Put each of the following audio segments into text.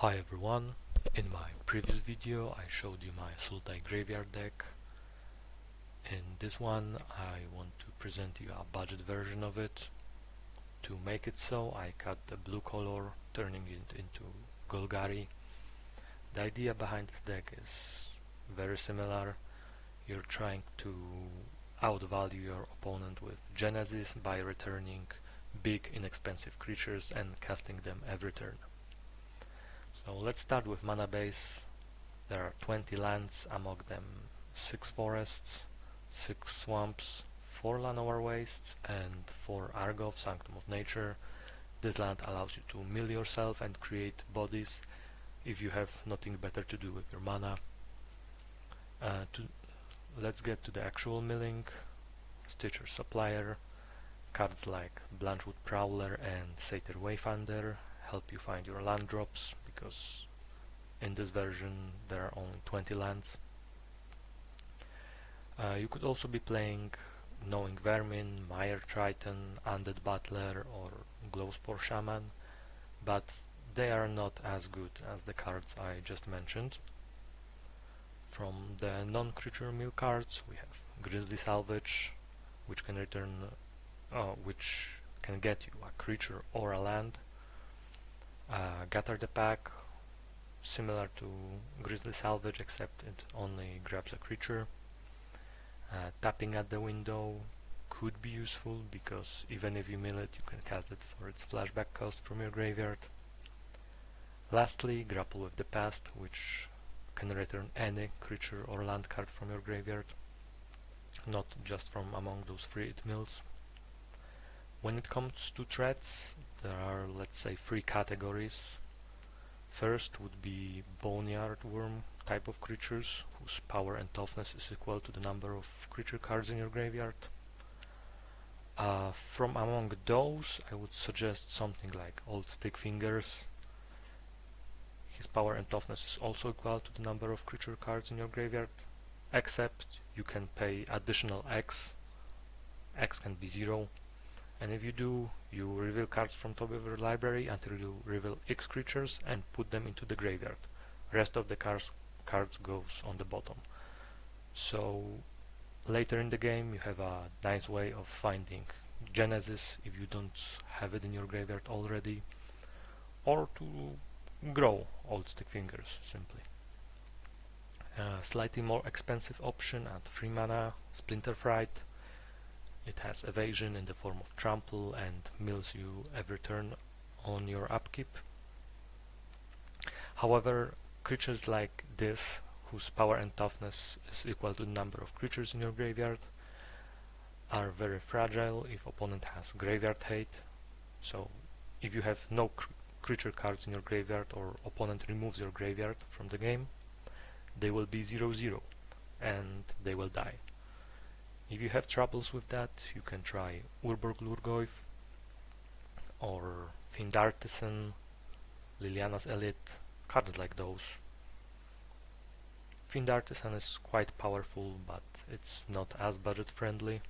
Hi everyone, in my previous video I showed you my Sultai graveyard deck. In this one I want to present you a budget version of it. To make it so I cut the blue color, turning it into Golgari. The idea behind this deck is very similar. You're trying to outvalue your opponent with Genesis by returning big inexpensive creatures and casting them every turn. So let's start with mana base. There are 20 lands, among them 6 forests, 6 swamps, 4 Llanowar wastes and 4 Argov, Sanctum of Nature. This land allows you to mill yourself and create bodies if you have nothing better to do with your mana. Let's get to the actual milling. Stitcher Supplier, cards like Blanchwood Prowler and Satyr Wayfinder help you find your land drops, because in this version there are only 20 lands. You could also be playing Gnawing Vermin, Mire Triton, Undead Butler or Glowspore Shaman, but they are not as good as the cards I just mentioned. From the non-creature mill cards we have Grisly Salvage, which can get you a creature or a land. Gather the Pack, similar to Grisly Salvage except it only grabs a creature. Tapping at the Window could be useful because even if you mill it you can cast it for its flashback cost from your graveyard. Lastly, Grapple with the Past, which can return any creature or land card from your graveyard, not just from among those free it mills. When it comes to threats, there are, let's say, 3 categories. First would be Boneyard Wurm type of creatures, whose power and toughness is equal to the number of creature cards in your graveyard. From among those, I would suggest something like Old Stick Fingers. His power and toughness is also equal to the number of creature cards in your graveyard, except you can pay additional X. X can be 0. And if you do, you reveal cards from top of your library until you reveal X creatures and put them into the graveyard. Rest of the cards goes on the bottom. So later in the game you have a nice way of finding Genesis if you don't have it in your graveyard already, or to grow Old Stick Fingers simply. Slightly more expensive option at 3 mana, Splinterfright. It has evasion in the form of trample and mills you every turn on your upkeep. However, creatures like this, whose power and toughness is equal to the number of creatures in your graveyard, are very fragile if opponent has graveyard hate. So if you have no creature cards in your graveyard or opponent removes your graveyard from the game, they will be 0/0 and they will die. If you have troubles with that, you can try Urborg Lhurgoyf or Fiend Artisan, Liliana's Elite, cards like those. Fiend Artisan is quite powerful, but it's not as budget friendly.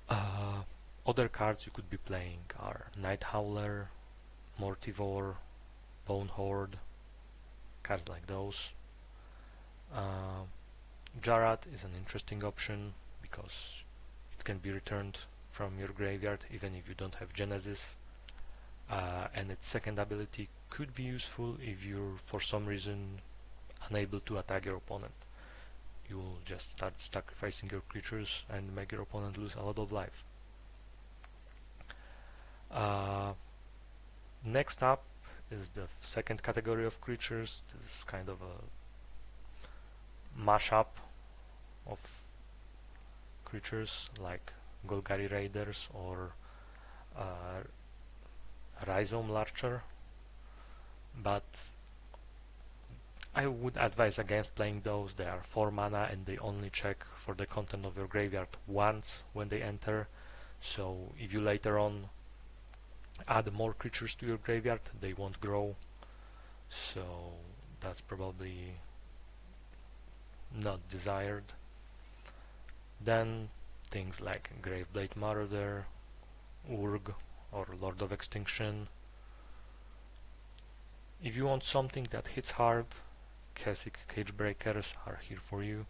Other cards you could be playing are Night Howler, Mortivore, Bone Horde, cards like those. Jarad is an interesting option because it can be returned from your graveyard even if you don't have Genesis, and its second ability could be useful if you're for some reason unable to attack your opponent. You will just start sacrificing your creatures and make your opponent lose a lot of life. Next up is the second category of creatures. This is kind of a mashup of creatures like Golgari Raiders or Rhizome Larcher, but I would advise against playing those. They are 4 mana and they only check for the content of your graveyard once when they enter, so if you later on add more creatures to your graveyard, they won't grow, so that's probably not desired. Then things like Graveblade Marauder, Urg or Lord of Extinction, If you want something that hits hard, Kha'Zix Cagebreakers are here for you.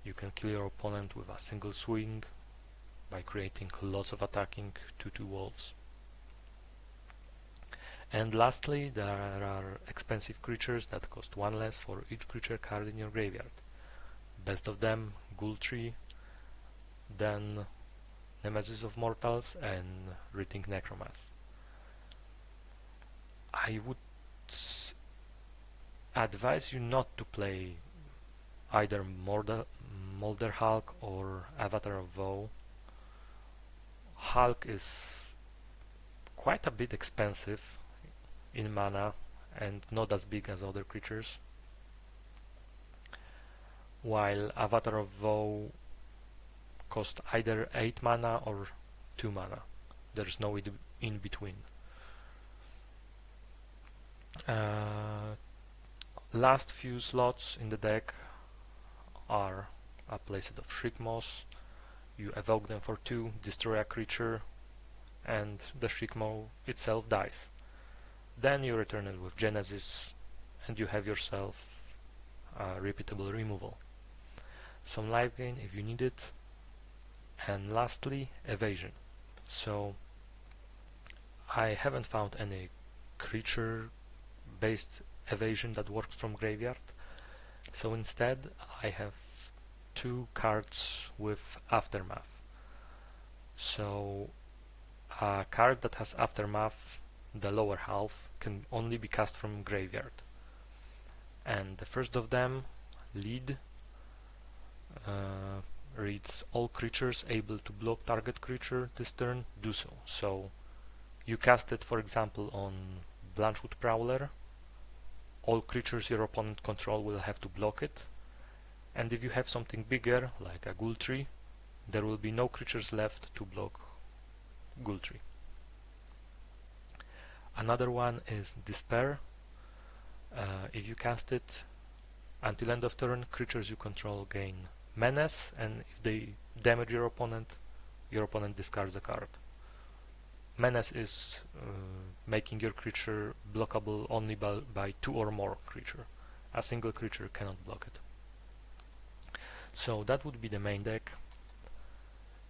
You can kill your opponent with a single swing by creating lots of attacking 2/2 wolves. And lastly, there are expensive creatures that cost 1 less for each creature card in your graveyard. Best of them, Ghoultree, then Nemesis of Mortals and Rethink Necromass. I would advise you not to play either Molder Hulk or Avatar of Vow. Hulk is quite a bit expensive in mana and not as big as other creatures, while Avatar of Vow costs either 8 mana or 2 mana. There's no in between. Last few slots in the deck are a playset of Shriekmaws. You evoke them for 2, destroy a creature, and the Shriekmaw itself dies. Then you return it with Genesis, and you have yourself a repeatable removal. Some life gain if you need it, and lastly, evasion. So I haven't found any creature-based evasion that works from graveyard, so instead I have 2 cards with Aftermath. So a card that has Aftermath, the lower half, can only be cast from graveyard. And the first of them, Lead, reads all creatures able to block target creature this turn do so. So you cast it, for example, on Blanchwood Prowler. All creatures your opponent control will have to block it, and if you have something bigger like a Ghoultree, there will be no creatures left to block Ghoultree. Another one is Despair. If you cast it, until end of turn, creatures you control gain Menace, and if they damage your opponent discards a card. Menace is making your creature blockable only by 2 or more creature. A single creature cannot block it. So that would be the main deck.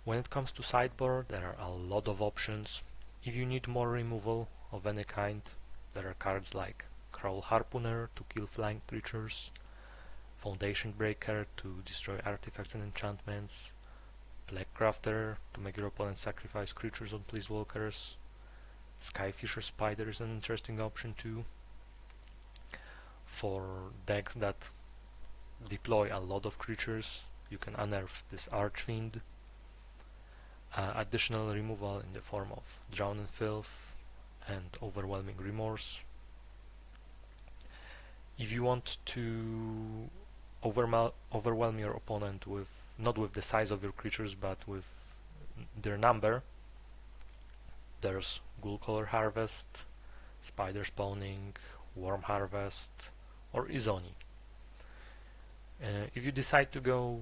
When it comes to sideboard, there are a lot of options. If you need more removal of any kind, there are cards like Kraul Harpooner to kill flying creatures, Foundation Breaker to destroy artifacts and enchantments, Plaguecrafter to make your opponent sacrifice creatures on Planeswalkers. Skyfisher Spider is an interesting option too. For decks that deploy a lot of creatures, you can unearth this Archfiend. Additional removal in the form of Drown in Filth and Overwhelming Remorse. If you want to overwhelm your opponent with not with the size of your creatures but with their number, there's Ghoul-Color Harvest, Spider Spawning, Worm Harvest, or Izoni. If you decide to go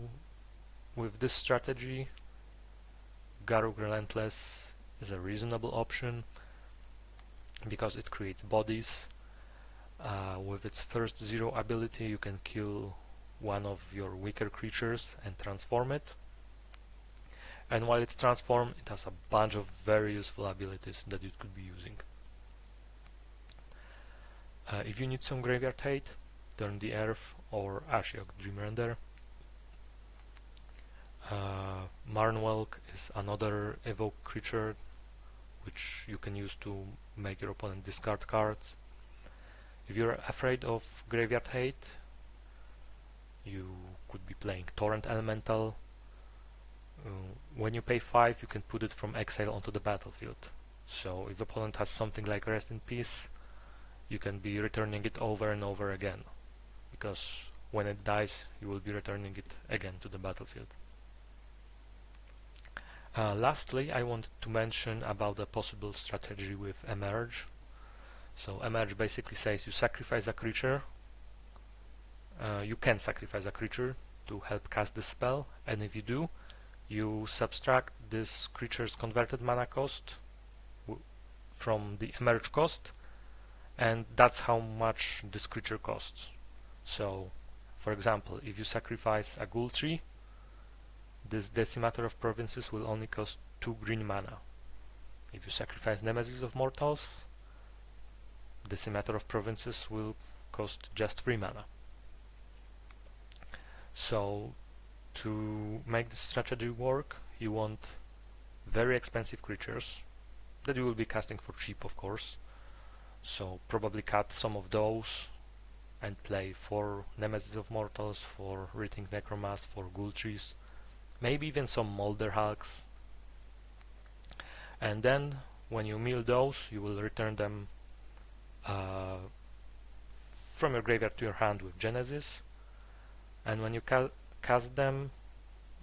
with this strategy, Garruk Relentless is a reasonable option because it creates bodies. With its first 0 ability, you can kill one of your weaker creatures and transform it. And while it's transformed, it has a bunch of very useful abilities that you could be using. If you need some graveyard hate, Turn the Earth or Ashiok Dreamrender. Marnwelk is another evoke creature which you can use to make your opponent discard cards. If you're afraid of graveyard hate, you could be playing Torrent Elemental. When you pay 5, you can put it from exile onto the battlefield. So if the opponent has something like Rest in Peace, you can be returning it over and over again, because when it dies, you will be returning it again to the battlefield. Lastly, I wanted to mention about a possible strategy with Emerge. So Emerge basically says you sacrifice a creature. You can sacrifice a creature to help cast this spell, and if you do, you subtract this creature's converted mana cost from the Emerge cost, and that's how much this creature costs. So, for example, if you sacrifice a Ghoultree, this Decimator of Provinces will only cost 2 green mana. If you sacrifice Nemesis of Mortals, Decimator of Provinces will cost just 3 mana. So, to make this strategy work, you want very expensive creatures that you will be casting for cheap, of course. So probably cut some of those and play 4 Nemesis of Mortals, 4 Rethink Necromas, 4 Ghoultrees, maybe even some Molder Hulks. And then when you mill those, you will return them from your graveyard to your hand with Genesis. And when you cast them,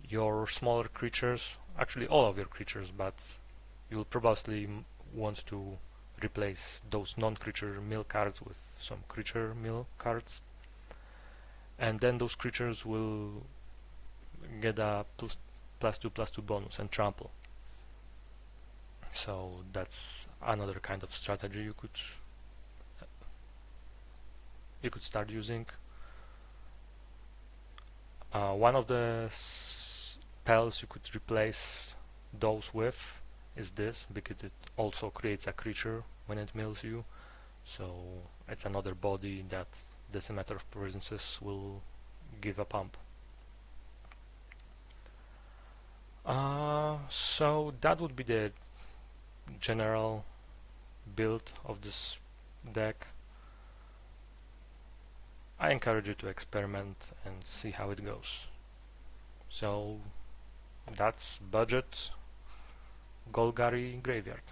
your smaller creatures, actually all of your creatures, but you'll probably want to replace those non-creature mill cards with some creature mill cards, and then those creatures will get a +2/+2 bonus and trample. So that's another kind of strategy you could start using. One of the spells you could replace those with is this, because it also creates a creature when it mills you, so it's another body that Decimator of Provinces will give a pump. So that would be the general build of this deck. I encourage you to experiment and see how it goes. So that's budget Golgari Graveyard.